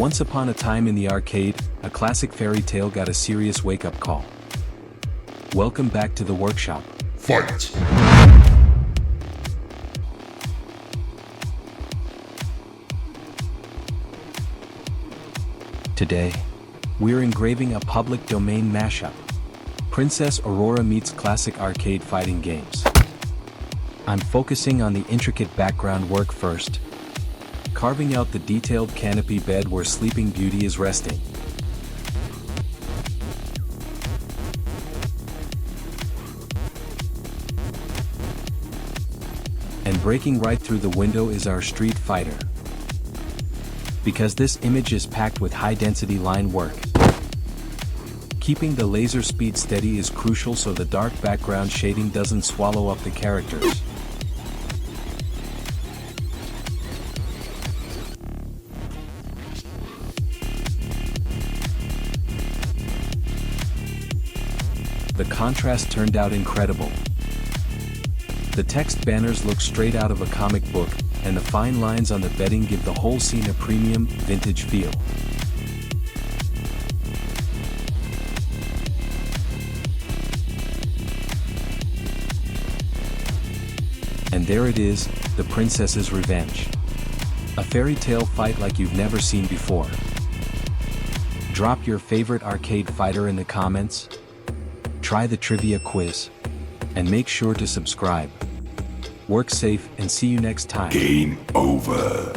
Once upon a time in the arcade, a classic fairy tale got a serious wake-up call. Welcome back to the workshop. Fight! Today, we're engraving a public domain mashup. Princess Aurora meets classic arcade fighting games. I'm focusing on the intricate background work first, carving out the detailed canopy bed where Sleeping Beauty is resting. And breaking right through the window is our street fighter. Because this image is packed with high-density line work. Keeping the laser speed steady is crucial so the dark background shading doesn't swallow up the characters. The contrast turned out incredible. The text banners look straight out of a comic book, and the fine lines on the bedding give the whole scene a premium, vintage feel. And there it is, the princess's revenge. A fairy tale fight like you've never seen before. Drop your favorite arcade fighter in the comments. Try the trivia quiz. And make sure to subscribe. Work safe and see you next time. Game over.